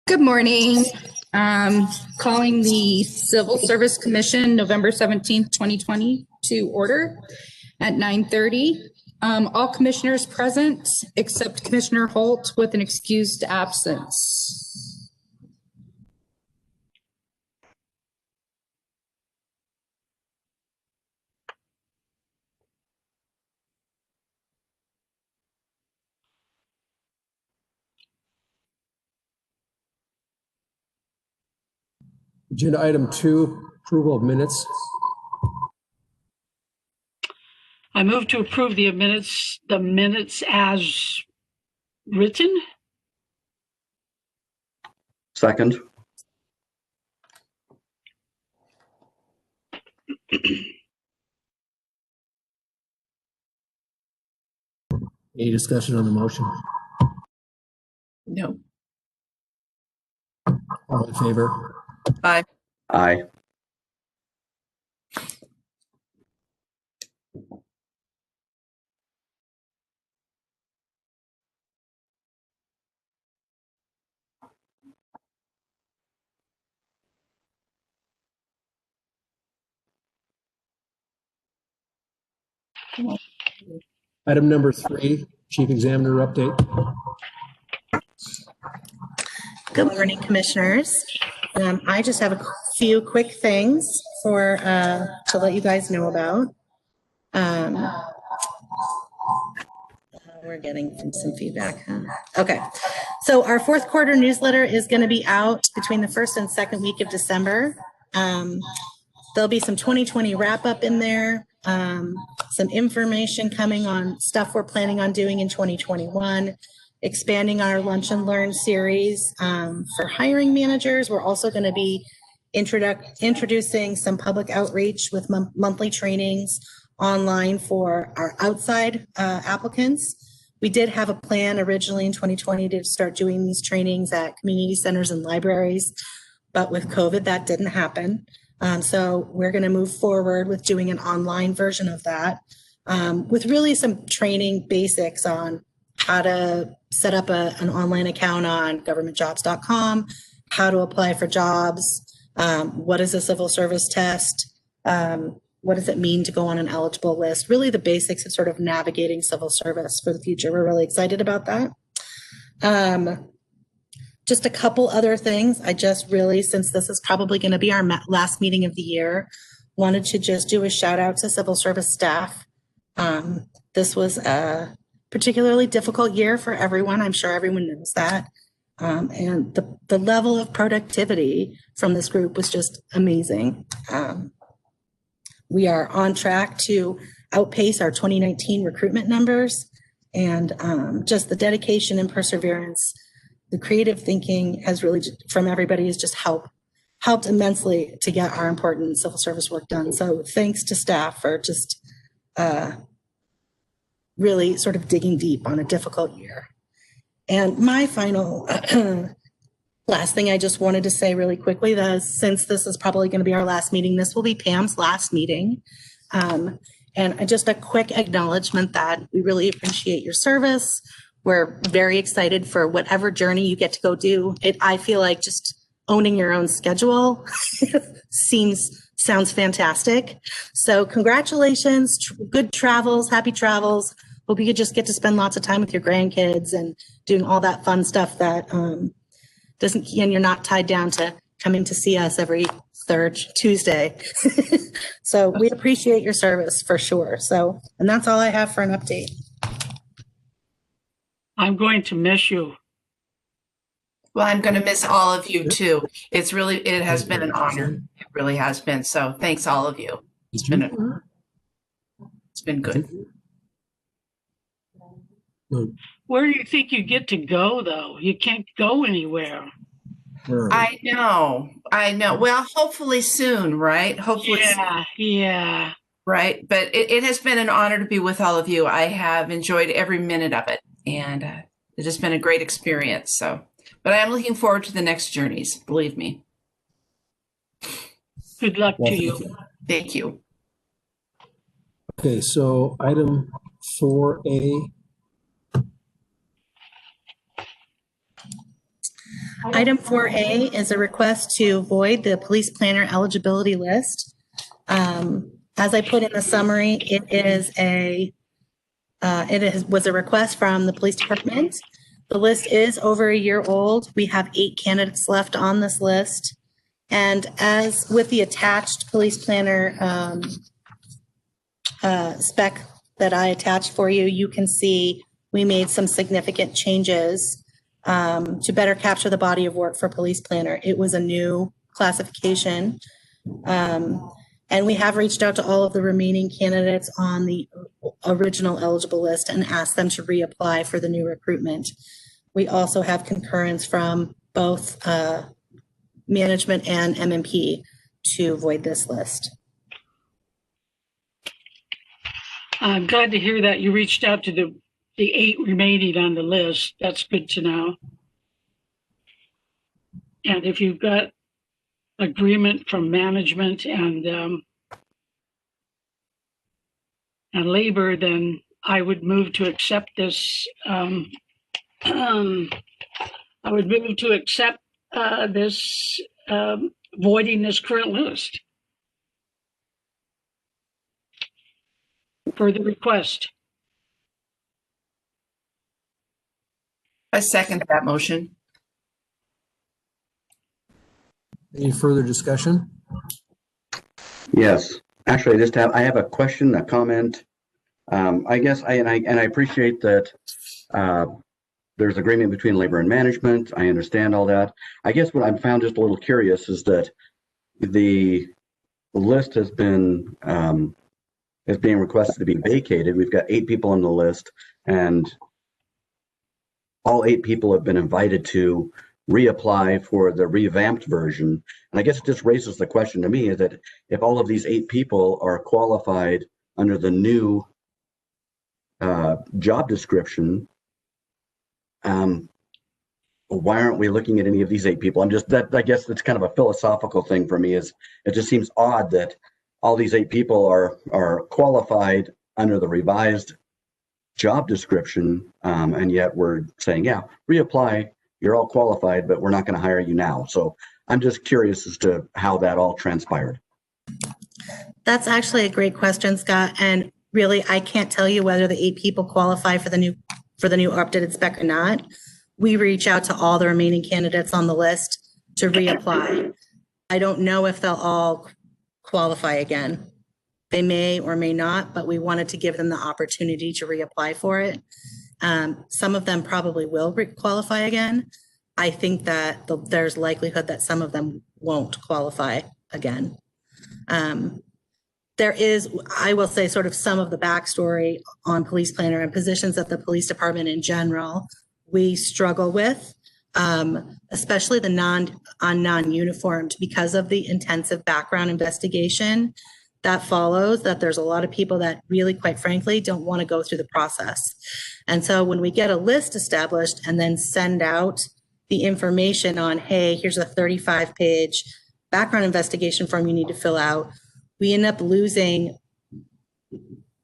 Good morning. Calling the Civil Service Commission November 17th, 2020 to order at 9:30. All commissioners present except Commissioner Holt with an excused absence. Agenda item 2, approval of minutes. I move to approve the minutes as written. Second. Any discussion on the motion? No. All in favor? Aye. Aye. Item number 3, Chief Examiner update. Good morning, commissioners. I just have a few quick things for to let you guys know about. We're getting some feedback. Huh? Okay, so our fourth quarter newsletter is going to be out between the first and second week of December. There'll be some 2020 wrap up in there, some information coming on stuff we're planning on doing in 2021. Expanding our Lunch and Learn series for hiring managers. We're also going to be introducing some public outreach with monthly trainings online for our outside applicants. We did have a plan originally in 2020 to start doing these trainings at community centers and libraries, but with COVID, that didn't happen. So we're going to move forward with doing an online version of that with really some training basics on how to set up an online account on governmentjobs.com, how to apply for jobs, what is a civil service test, what does it mean to go on an eligible list, really the basics of sort of navigating civil service for the future. We're really excited about that. Just a couple other things. I just really, since this is probably going to be our last meeting of the year, wanted to just do a shout out to civil service staff. This was a particularly difficult year for everyone. I'm sure everyone knows that. And the level of productivity from this group was just amazing. We are on track to outpace our 2019 recruitment numbers, and just the dedication and perseverance, the creative thinking has really, from everybody, has just helped immensely to get our important civil service work done. So thanks to staff for just really sort of digging deep on a difficult year. And my final last thing I just wanted to say really quickly, that since this is probably going to be our last meeting, this will be Pam's last meeting. And just a quick acknowledgement that we really appreciate your service. We're very excited for whatever journey you get to go do. I feel like just owning your own schedule sounds fantastic. So congratulations, good travels, happy travels. Hope you could just get to spend lots of time with your grandkids and doing all that fun stuff that and you're not tied down to coming to see us every third Tuesday. So we appreciate your service for sure. So, and that's all I have for an update. I'm going to miss you. Well, I'm going to miss all of you too. It has been an honor. It really has been. So thanks all of you. It's been good. Where do you think you get to go though? You can't go anywhere. I know. Well, hopefully soon, right? Hopefully. Yeah. Right. But it has been an honor to be with all of you. I have enjoyed every minute of it, and it has been a great experience. So, but I am looking forward to the next journeys. Believe me. Good luck to you. Thank you. Okay, so item 4A. Item 4A is a request to void the police planner eligibility list. As I put in the summary, was a request from the police department. The list is over a year old. We have 8 candidates left on this list. And as with the attached police planner spec that I attached for you, you can see we made some significant changes to better capture the body of work for police planner. It was a new classification. And we have reached out to all of the remaining candidates on the original eligible list and asked them to reapply for the new recruitment. We also have concurrence from both management and MMP to void this list. I'm glad to hear that you reached out to the 8 remaining on the list. That's good to know. And if you've got agreement from management and labor, then I would move to accept this. I would move to accept this voiding this current list for the request. I second that motion. Any further discussion? Yes. Actually, I have a question, a comment. I guess I appreciate that there's agreement between labor and management. I understand all that. I guess what I've found just a little curious is that the list has been is being requested to be vacated. We've got 8 people on the list, and all 8 people have been invited to reapply for the revamped version. And I guess it just raises the question to me is that if all of these 8 people are qualified under the new job description, why aren't we looking at any of these 8 people? I guess that's kind of a philosophical thing for me. Is it just seems odd that all these 8 people are qualified under the revised job description, and yet we're saying, yeah, reapply, you're all qualified, but we're not going to hire you now. So I'm just curious as to how that all transpired. That's actually a great question, Scott. And really, I can't tell you whether the 8 people qualify for the new updated spec or not. We reach out to all the remaining candidates on the list to reapply. I don't know if they'll all qualify again. They may or may not, but we wanted to give them the opportunity to reapply for it. Some of them probably will qualify again. I think that there's likelihood that some of them won't qualify again. There is, I will say, sort of some of the backstory on police planner and positions at the police department in general we struggle with, especially the non-uniformed, because of the intensive background investigation that follows, that there's a lot of people that really, quite frankly, don't want to go through the process. And so when we get a list established and then send out the information on, hey, here's a 35-page background investigation form you need to fill out, we end up losing,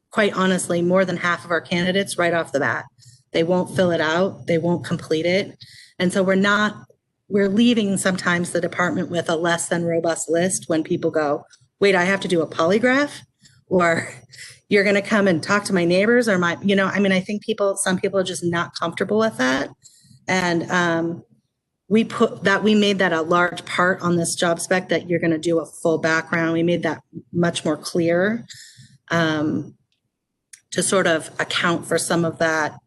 quite honestly, more than half of our candidates right off the bat. They won't fill it out, they won't complete it. And so we're leaving sometimes the department with a less than robust list when people go, wait, I have to do a polygraph, or you're going to come and talk to my neighbors, or I think some people are just not comfortable with that. And we made that a large part on this job spec, that you're going to do a full background. We made that much more clear to sort of account for some of that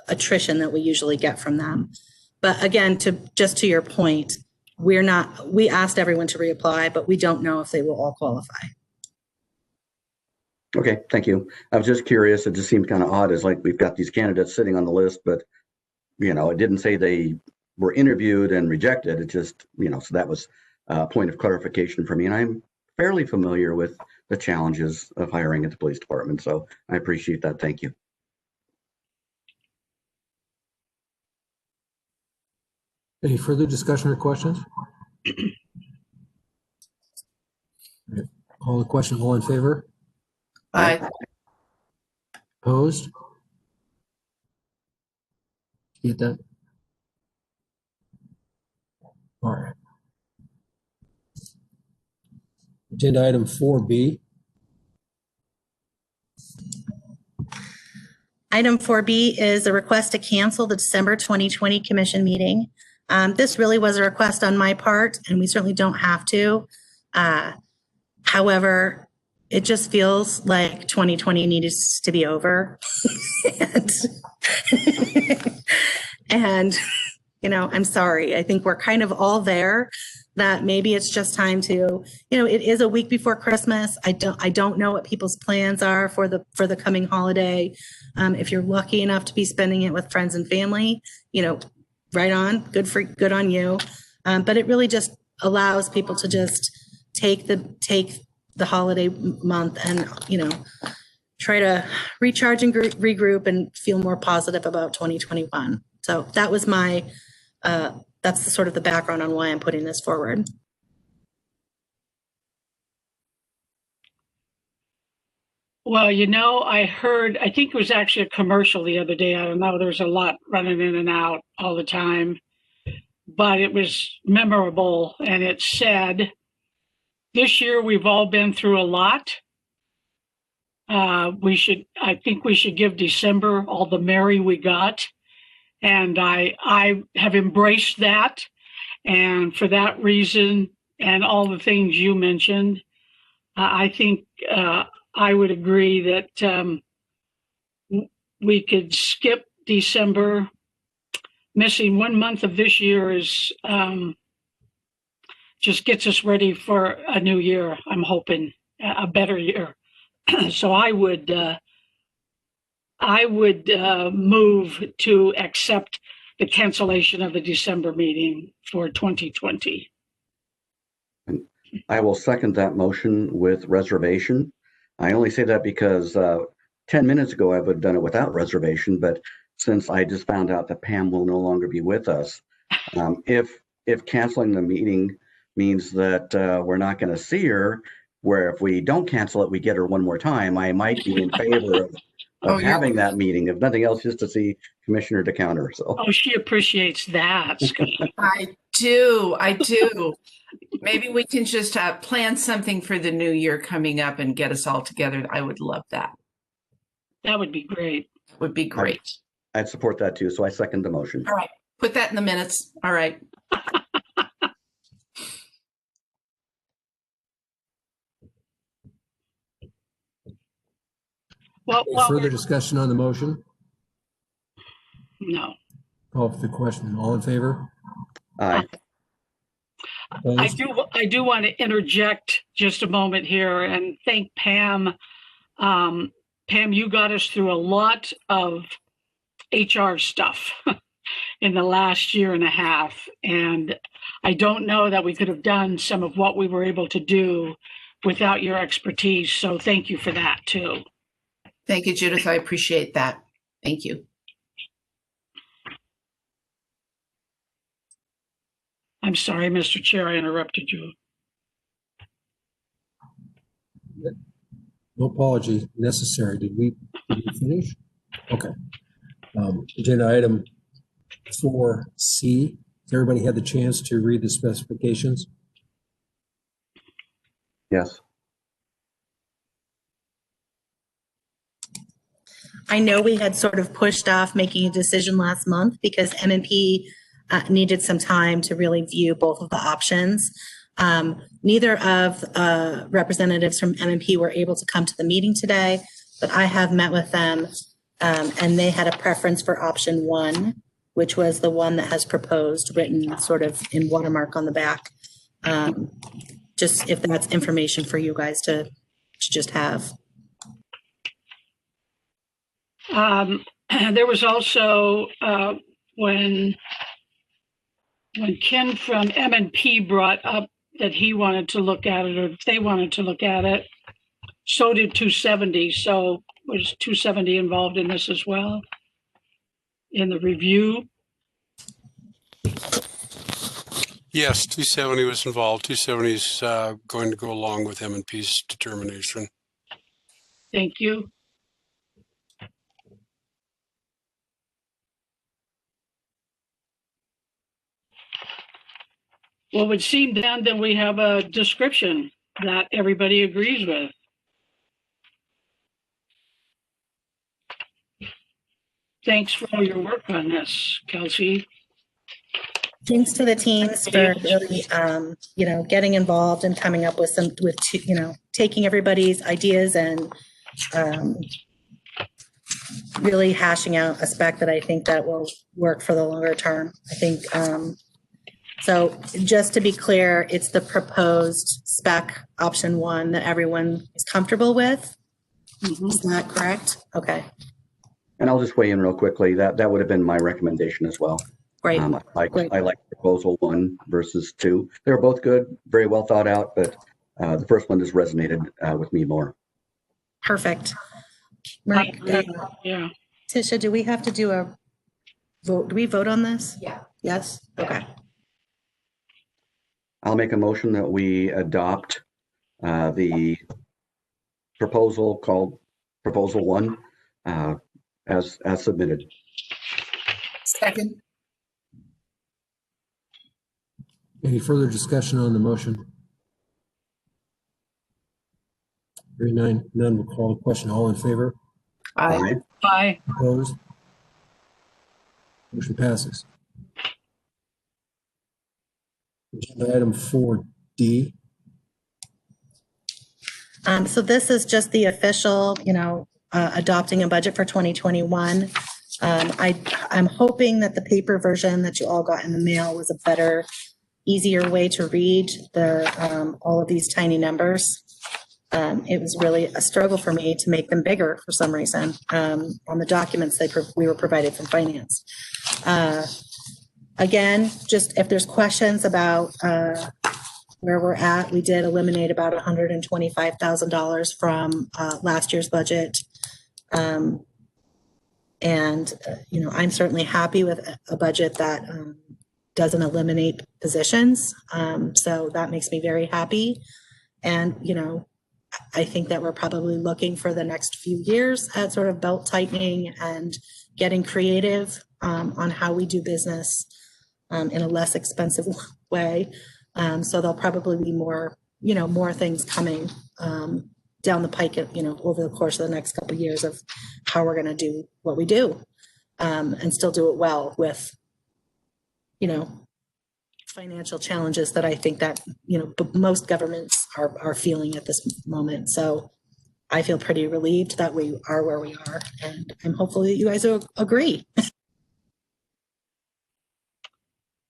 attrition that we usually get from them. But again, to your point, we asked everyone to reapply, but we don't know if they will all qualify. Okay, thank you. I was just curious. It just seemed kind of odd. It's like we've got these candidates sitting on the list, but it didn't say they were interviewed and rejected. It just, so that was a point of clarification for me. And I'm fairly familiar with the challenges of hiring at the police department. So I appreciate that. Thank you. Any further discussion or questions? All the question, all in favor? Aye. Opposed? Get that? Agenda item 4B. Item 4B is a request to cancel the December 2020 commission meeting. This really was a request on my part, and we certainly don't have to. However, it just feels like 2020 needs to be over. and, you know, I'm sorry. I think we're kind of all there, that maybe it's just time to, you know, it is a week before Christmas. I don't know what people's plans are for the coming holiday. If you're lucky enough to be spending it with friends and family, you know, right on, good on you. But it really just allows people to just take the holiday month and, you know, try to recharge and regroup and feel more positive about 2021. So that was my, that's the sort of the background on why I'm putting this forward. Well, you know, I think it was actually a commercial the other day. I don't know, there's a lot running in and out all the time, but it was memorable. And it said, this year we've all been through a lot. I think we should give December all the merry we got. And I have embraced that. And for that reason, and all the things you mentioned, I think I would agree that we could skip December. Missing 1 month of this year is just gets us ready for a new year. I'm hoping a better year. So I would move to accept the cancellation of the December meeting for 2020. I will second that motion with reservation. I only say that because 10 minutes ago I would have done it without reservation, but since I just found out that Pam will no longer be with us, if canceling the meeting means that we're not going to see her, where if we don't cancel it, we get her one more time, I might be in favor of having that meeting, if nothing else, just to see Commissioner DeCounter. So. Oh, she appreciates that, Scott. I do. Maybe we can just plan something for the new year coming up and get us all together. I would love that. That would be great. Would be great. I'd support that too. So I second the motion. All right. Put that in the minutes. All right. Well, Further discussion on the motion? no. Call for the question. All in favor? Aye. Opposed? I do want to interject just a moment here and thank Pam. Pam, you got us through a lot of HR stuff in the last year and a half. And I don't know that we could have done some of what we were able to do without your expertise. So thank you for that too. Thank you, Judith. I appreciate that. Thank you. I'm sorry, Mr. Chair, I interrupted you. No apology necessary. Did we finish? Okay. Agenda item 4C. Has everybody had the chance to read the specifications? Yes. I know we had sort of pushed off making a decision last month because M&P needed some time to really view both of the options. Neither of representatives from M&P were able to come to the meeting today, but I have met with them and they had a preference for option 1, which was the one that has proposed, written sort of in watermark on the back. Just if that's information for you guys to just have. There was also when Ken from M&P brought up that he wanted to look at it, or they wanted to look at it, so did 270. So was 270 involved in this as well, in the review? Yes, 270 was involved. 270 is going to go along with M&P's determination. Thank you. Well, it would seem then that we have a description that everybody agrees with. Thanks for all your work on this, Kelsey. Thanks to the teams for really, getting involved and coming up with taking everybody's ideas and really hashing out a spec that I think that will work for the longer term. I think, so just to be clear, it's the proposed spec option 1 that everyone is comfortable with. Is that correct? Okay, And I'll just weigh in real quickly. That would have been my recommendation as well. great. I like proposal 1 versus 2. They're both good, very well thought out, but the first one just resonated with me more. Perfect. I agree. Yeah. Tisha, do we have to do a vote? Do we vote on this? Yeah. Yes? Okay. I'll make a motion that we adopt the proposal called Proposal 1 as submitted. Second. Any further discussion on the motion? Hearing none, we'll call the question. All in favor? Aye. Bye. Opposed? Motion passes. Agenda item 4D. So this is just the official, adopting a budget for 2021. I'm hoping that the paper version that you all got in the mail was a better, easier way to read all of these tiny numbers. It was really a struggle for me to make them bigger for some reason on the documents we were provided from finance. Again, just if there's questions about where we're at, we did eliminate about $125,000 from last year's budget. I'm certainly happy with a budget that doesn't eliminate positions. So that makes me very happy. And, I think that we're probably looking for the next few years at sort of belt tightening and getting creative on how we do business in a less expensive way. So there'll probably be more things coming down the pike, over the course of the next couple of years of how we're going to do what we do and still do it well with, financial challenges that I think that, most governments are feeling at this moment. So I feel pretty relieved that we are where we are, and I'm hopeful that you guys will agree.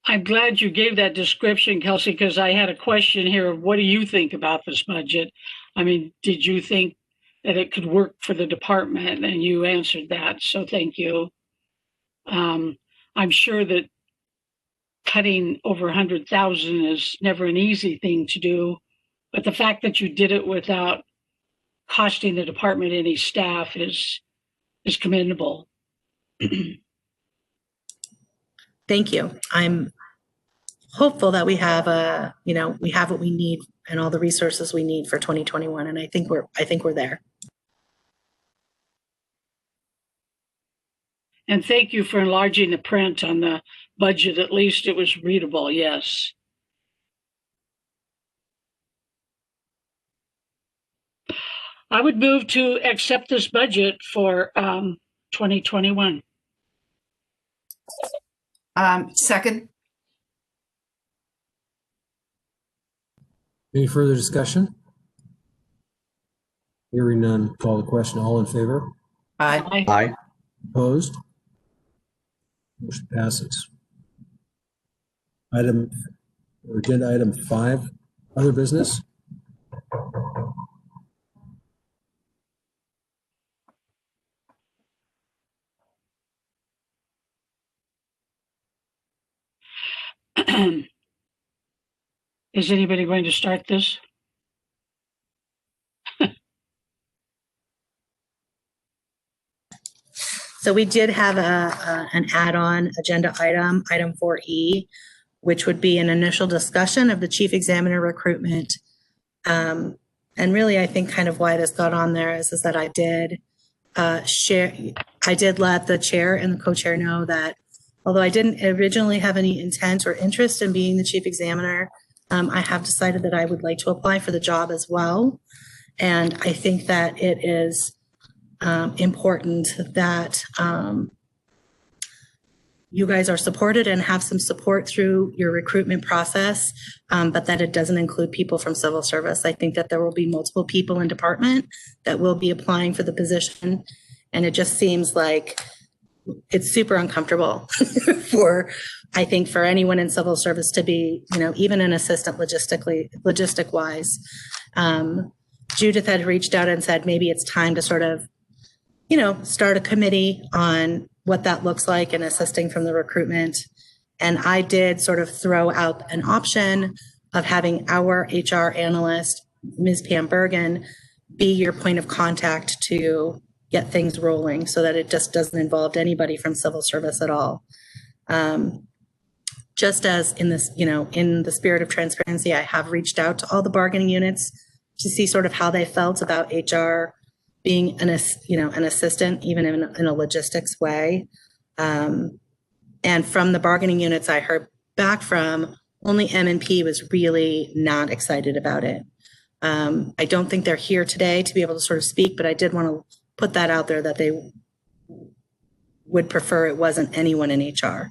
I'm glad you gave that description, Kelsey, because I had a question here of what do you think about this budget? I mean, did you think that it could work for the department? And you answered that, so thank you. I'm sure that cutting over 100,000 is never an easy thing to do, but the fact that you did it without costing the department any staff is commendable. Thank you. I'm hopeful that we have what we need and all the resources we need for 2021, and I think we're there. And thank you for enlarging the print on the budget. At least it was readable. Yes. I would move to accept this budget for 2021. Second. Any further discussion? Hearing none, call the question. All in favor? Aye. Aye. Opposed? Motion passes. Agenda item 5, other business. Is anybody going to start this? So we did have an add-on agenda item 4E, which would be an initial discussion of the chief examiner recruitment. And really, I think kind of why this got on there is that I did let the chair and the co-chair know that although I didn't originally have any intent or interest in being the chief examiner, I have decided that I would like to apply for the job as well. And I think that it is important that you guys are supported and have some support through your recruitment process, but that it doesn't include people from civil service. I think that there will be multiple people in department that will be applying for the position. And it just seems like it's super uncomfortable I think for anyone in civil service to be, even an assistant logistic wise. Judith had reached out and said, maybe it's time to sort of, start a committee on what that looks like and assisting from the recruitment. And I did sort of throw out an option of having our HR analyst, Ms. Pam Bergen, be your point of contact to get things rolling so that it just doesn't involve anybody from civil service at all. Just as in this, in the spirit of transparency, I have reached out to all the bargaining units to see sort of how they felt about HR being an assistant, even in a logistics way. And from the bargaining units I heard back from, only M&P was really not excited about it. I don't think they're here today to be able to sort of speak, but I did want to put that out there that they would prefer it wasn't anyone in HR.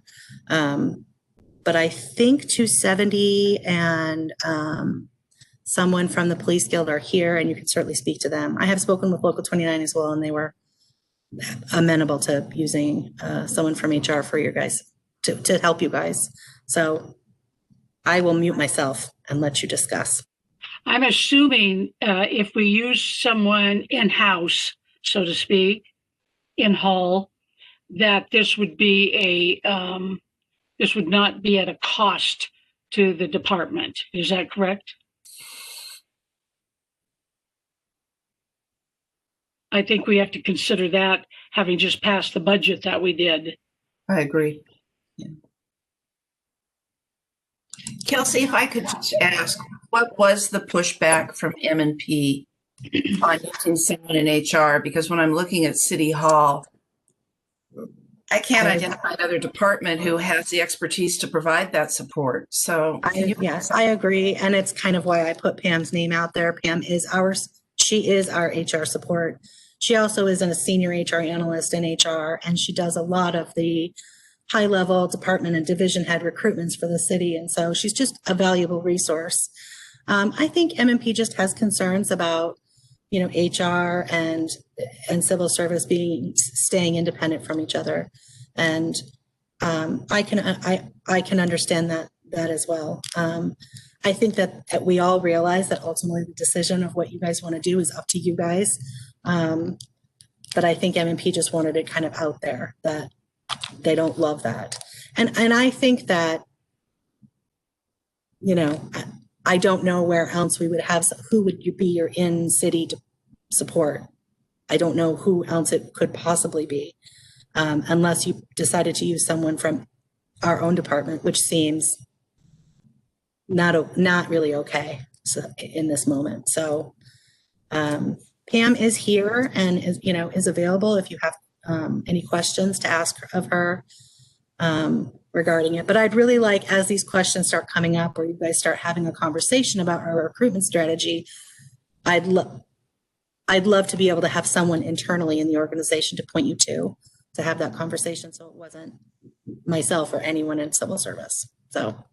But I think 270 and someone from the police guild are here, and you can certainly speak to them. I have spoken with Local 29 as well, and they were amenable to using someone from HR for you guys, to help you guys. So I will mute myself and let you discuss. I'm assuming if we use someone in-house, so to speak, in Hall, that this would be this would not be at a cost to the department. Is that correct? I think we have to consider that, having just passed the budget that we did. I agree. Yeah. Kelsey, if I could just ask, what was the pushback from M&P on using someone in HR? Because when I'm looking at City Hall, I can't identify another department who has the expertise to provide that support. So Yes, I agree. And it's kind of why I put Pam's name out there. Pam is she is our HR support. She also is a senior HR analyst in HR, and she does a lot of the high-level department and division head recruitments for the city. And so she's just a valuable resource. I think M&P just has concerns about, HR and civil service staying independent from each other. And I can understand that as well. I think that we all realize that ultimately the decision of what you guys want to do is up to you guys. But I think M&P just wanted it kind of out there that they don't love that. And I think that, I don't know where else we would have, who would be your in-city support? I don't know who else it could possibly be, unless you decided to use someone from our own department, which seems not really okay in this moment. So Pam is here and is available if you have any questions to ask of her regarding it. But I'd really like, as these questions start coming up or you guys start having a conversation about our recruitment strategy, I'd love to be able to have someone internally in the organization to point you to have that conversation, so it wasn't myself or anyone in civil service. So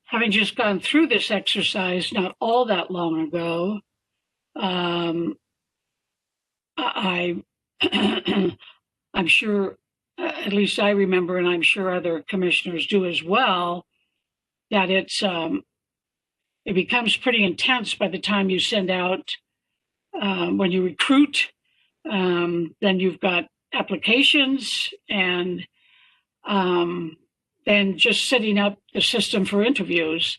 having just gone through this exercise not all that long ago, I'm sure, at least I remember, and I'm sure other commissioners do as well, that it becomes pretty intense by the time you send out, when you recruit, then you've got applications and then just setting up the system for interviews.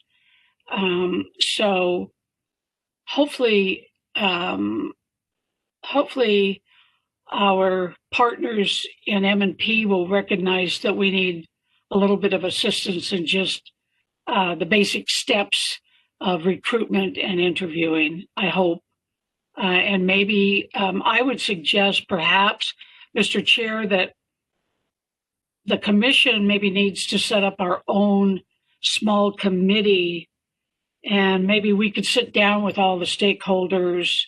So hopefully our partners in M&P will recognize that we need a little bit of assistance in just the basic steps of recruitment and interviewing, I hope. And maybe I would suggest perhaps, Mr. Chair, that the commission maybe needs to set up our own small committee, and maybe we could sit down with all the stakeholders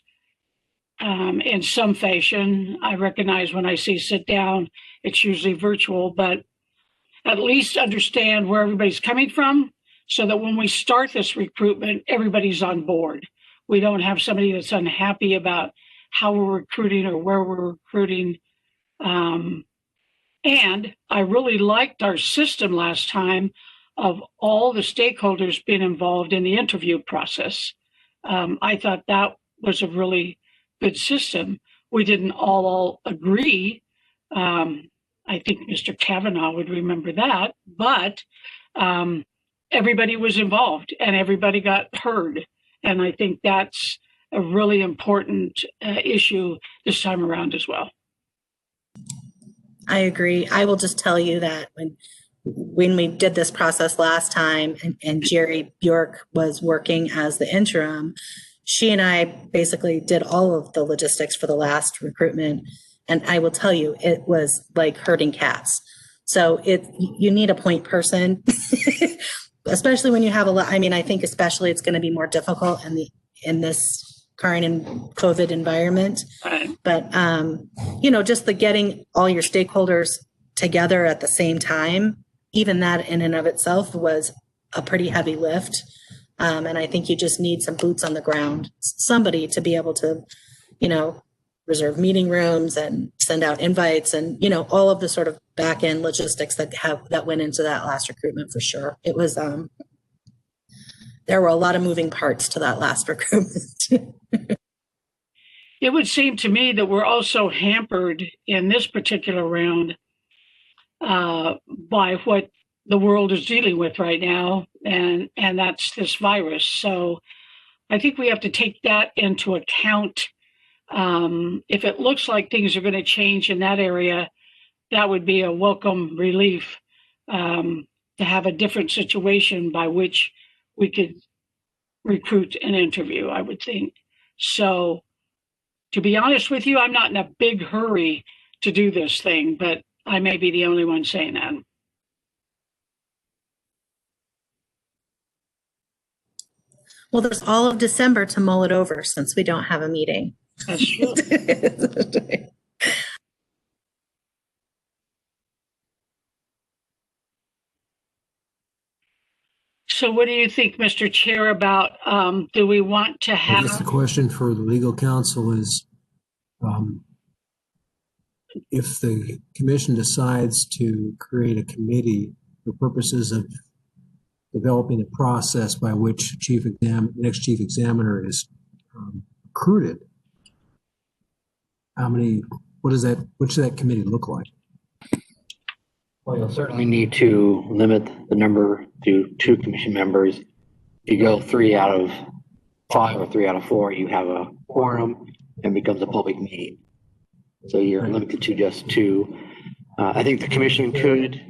in some fashion. I recognize when I say sit down, it's usually virtual, but at least understand where everybody's coming from so that when we start this recruitment, everybody's on board. We don't have somebody that's unhappy about how we're recruiting or where we're recruiting. And I really liked our system last time of all the stakeholders being involved in the interview process. I thought that was a really good system. We didn't all agree. I think Mr. Kavanaugh would remember that, but everybody was involved and everybody got heard. And I think that's a really important issue this time around as well. I agree. I will just tell you that when we did this process last time and Jerry Bjork was working as the interim, she and I basically did all of the logistics for the last recruitment. And I will tell you, it was like herding cats. So you need a point person, especially when you have a lot. I mean, I think especially it's going to be more difficult in this current COVID environment. But, just the getting all your stakeholders together at the same time, even that in and of itself was a pretty heavy lift. And I think you just need some boots on the ground, somebody to be able to, reserve meeting rooms and send out invites and, all of the sort of back end logistics that went into that last recruitment for sure. It was, there were a lot of moving parts to that last recruitment. It would seem to me that we're also hampered in this particular round by what the world is dealing with right now, and that's this virus. So I think we have to take that into account. If it looks like things are going to change in that area, that would be a welcome relief to have a different situation by which we could recruit and interview, I would think. So to be honest with you, I'm not in a big hurry to do this thing, but I may be the only one saying that. Well, there's all of December to mull it over since we don't have a meeting. That's true. So what do you think, Mr. Chair, about do we want to I guess the have, question for the legal counsel is, if the commission decides to create a committee for purposes of developing a process by which next chief examiner is recruited, what does that committee look like? Well, you'll certainly need to limit the number to 2 commission members. If you go 3 out of 5 or 3 out of 4, you have a quorum and becomes a public meeting. So you're limited to just 2. I think the commission could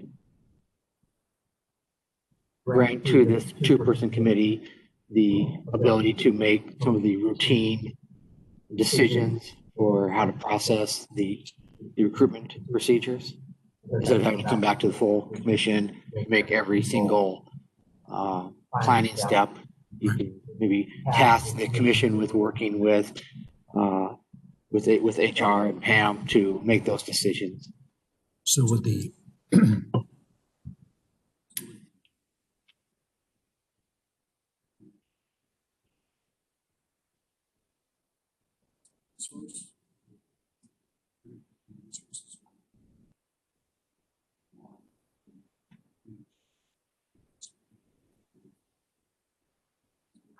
grant to this 2-person committee the ability to make some of the routine decisions for how to process the recruitment procedures, instead of having to come back to the full commission, make every single planning step. You can maybe task the commission with working with HR and Pam to make those decisions. So would the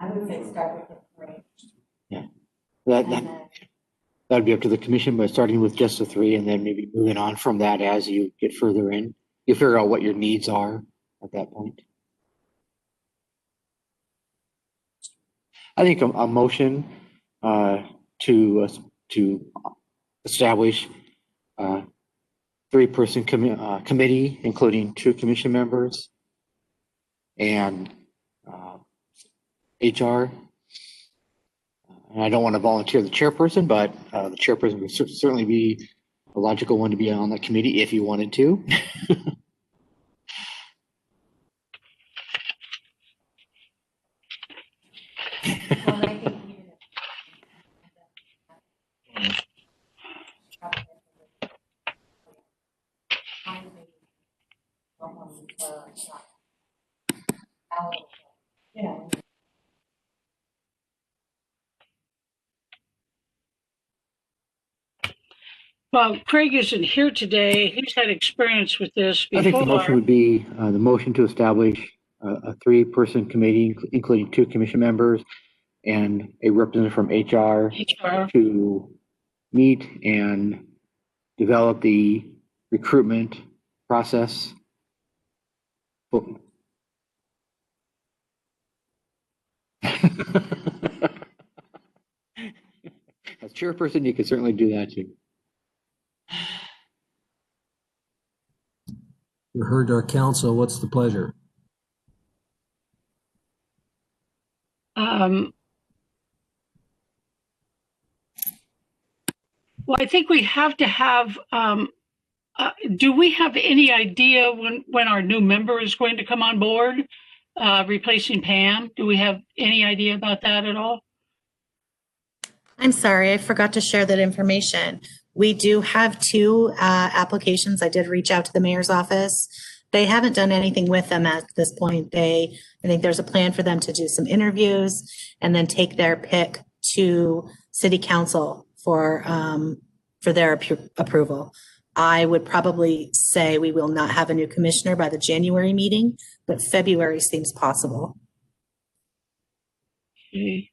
I would say start with the 3. Yeah, that'd be up to the commission, but starting with just the 3 and then maybe moving on from that as you get further in, you figure out what your needs are at that point. I think a motion to establish a 3-person committee, including 2 commission members and HR. And I don't want to volunteer the chairperson, but the chairperson would certainly be a logical one to be on that committee if you wanted to. Well, Craig isn't here today. He's had experience with this I think the motion before. would be the motion to establish a three-person committee, including 2 commission members and a representative from HR HR. to meet and develop the recruitment process. As chairperson, you could certainly do that too. You heard our counsel. What's the pleasure? Well, I think we have to have, do we have any idea when our new member is going to come on board, replacing Pam? Do we have any idea about that at all? I'm sorry, I forgot to share that information. We do have 2 applications. I did reach out to the mayor's office. They haven't done anything with them at this point. I think there's a plan for them to do some interviews and then take their pick to city council for their approval. I would probably say we will not have a new commissioner by the January meeting, but February seems possible. Okay.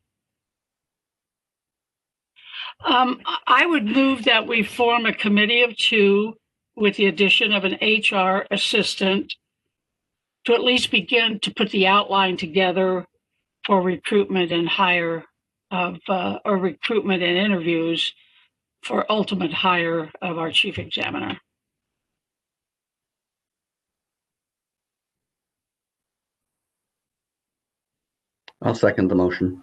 I would move that we form a committee of 2 with the addition of an HR assistant to at least begin to put the outline together for recruitment and hire of, or recruitment and interviews for ultimate hire of our chief examiner. I'll second the motion.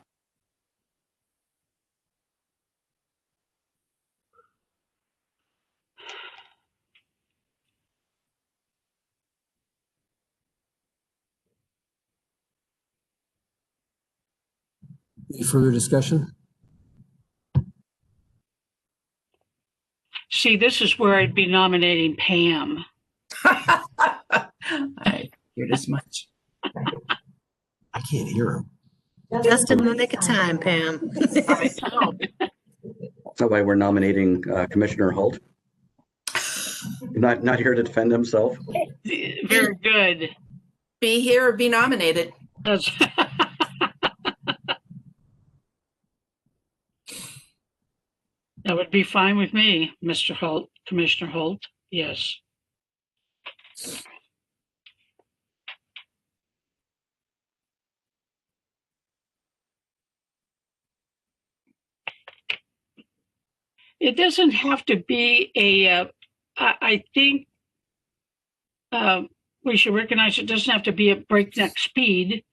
Any further discussion? See, this is where I'd be nominating Pam. I figured as much. I can't hear him. Just in the nick of time, Pam. Is that why we're nominating Commissioner Holt? Not here to defend himself? Very good. Be here or be nominated. That's that would be fine with me, Mr. Holt, Commissioner Holt. Yes. It doesn't have to be a, I think we should recognize it doesn't have to be at breakneck speed.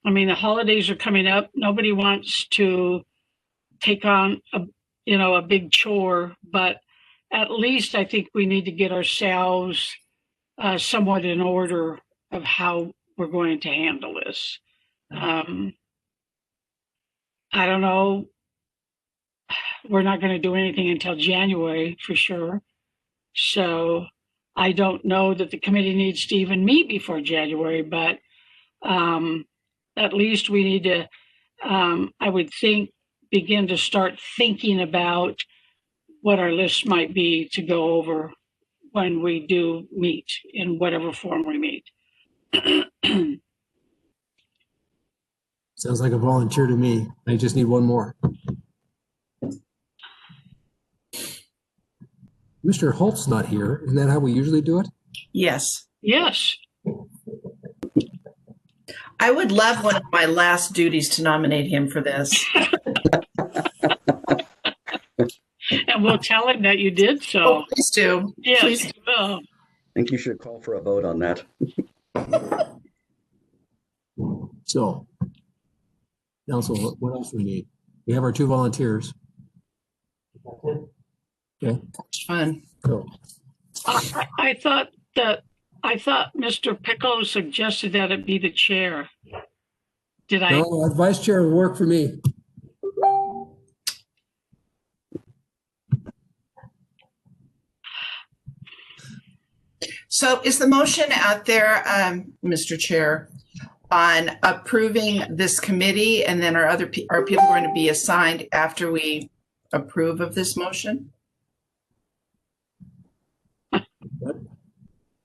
I mean, the holidays are coming up. Nobody wants to take on a big chore, but at least I think we need to get ourselves somewhat in order of how we're going to handle this. I don't know. We're not going to do anything until January for sure. So I don't know that the committee needs to even meet before January, but at least we need to, I would think, begin to start thinking about what our list might be to go over when we do meet in whatever form we meet. Sounds like a volunteer to me. I just need one more. Mr. Holt's not here. Isn't that how we usually do it? Yes. Yes. I would love one of my last duties to nominate him for this. And we'll tell him that you did so. Oh, please do. Yes, Please. you will. I think you should call for a vote on that. So, council, what else do we need? We have our 2 volunteers. Okay. It's fun. So, I thought Mr. Pickle suggested that it be the chair. Did I? no, vice chair would work for me. So is the motion out there, Mr. Chair, on approving this committee, and then are people going to be assigned after we approve of this motion?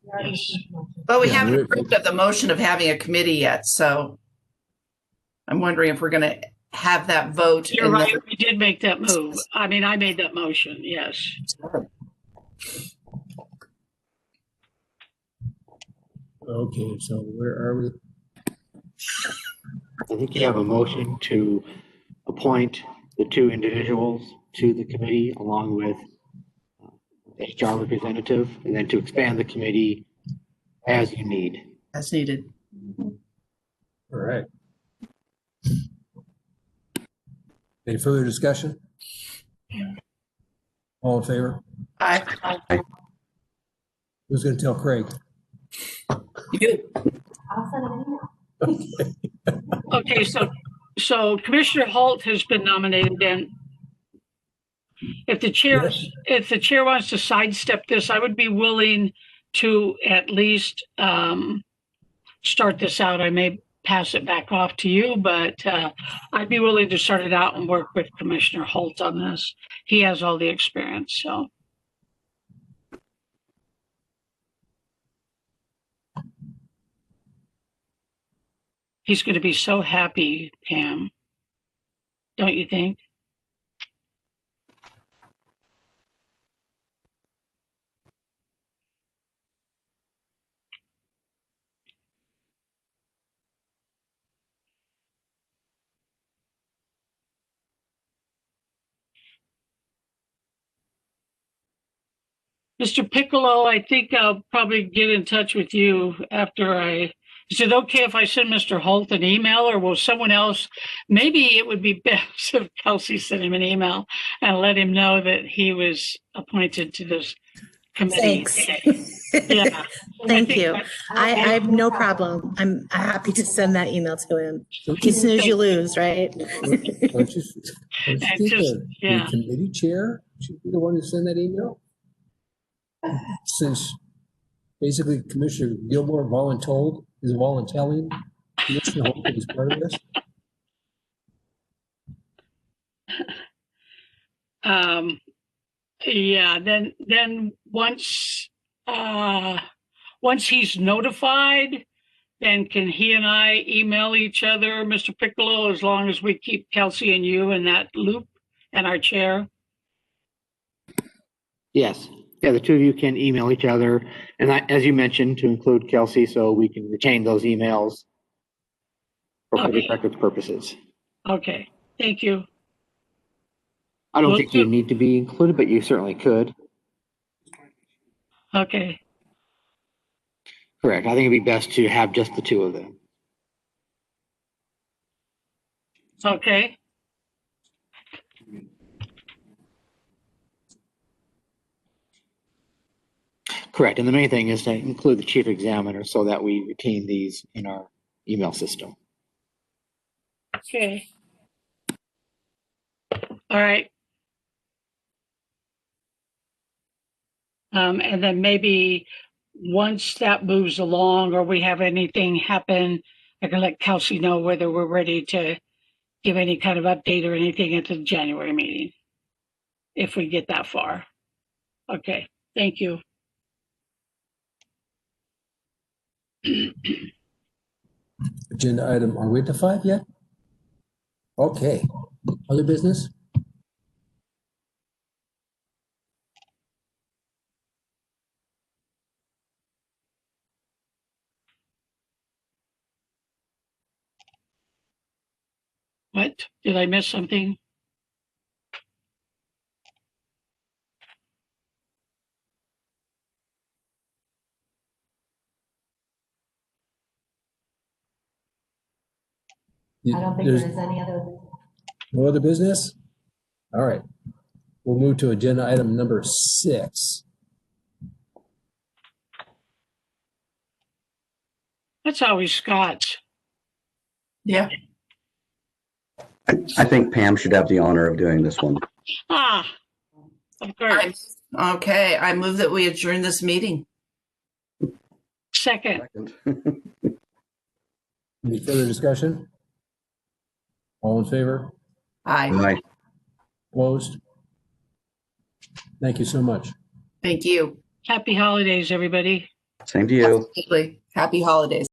Well, we Yeah, haven't we're- approved of the motion of having a committee yet, so I'm wondering if we're going to have that vote. You're and right. then- We did make that move. I mean, I made that motion. Yes. Okay, so where are we? I think you have a motion to appoint the two individuals to the committee along with HR representative, and then to expand the committee as you need. As needed. All right. Any further discussion? All in favor? Aye. Who's going to tell Craig? You. Okay, so Commissioner Holt has been nominated then. If the chair wants to sidestep this, I would be willing to at least start this out. I may pass it back off to you, but I'd be willing to start it out and work with Commissioner Holt on this. He has all the experience, so. He's going to be so happy, Pam. Don't you think? Mr. Piccolo, I think I'll probably get in touch with you after is it okay if I send Mr. Holt an email, or will someone else? Maybe it would be best if Kelsey sent him an email and let him know that he was appointed to this committee. Thanks. Yeah. Thank you. I have no problem. I'm happy to send that email to him. You snooze, you lose, right? Don't you think the committee chair should be the one to send that email? Since basically Commissioner Gilmore is volunteering Commissioner Holt is part of this. Yeah, then once he's notified, then can he and I email each other, Mr. Piccolo, as long as we keep Kelsey and you in that loop and our chair? Yes. Yeah, the two of you can email each other, and as you mentioned, to include Kelsey, so we can retain those emails for public records purposes. Okay, thank you. I don't think you need to be included, but you certainly could. Okay, Correct. I think it'd be best to have just the two of them. okay. Correct. And the main thing is to include the chief examiner so that we retain these in our email system. Okay. All right. And then maybe once that moves along or we have anything happen, I can let Kelsey know whether we're ready to give any kind of update or anything at the January meeting, if we get that far. Okay, thank you. Agenda item, are we at the 5 yet? Okay, other business? What? Did I miss something? I don't think There's there's any other. no other business? All right, we'll move to agenda item number 6. That's always Scott's. Yeah. I think Pam should have the honor of doing this one. Ah, of course. Okay, I move that we adjourn this meeting. Second. Any further discussion? All in favor? Aye. Bye. Opposed? Thank you so much. Thank you. Happy holidays, everybody. Same to you. Absolutely. Happy holidays.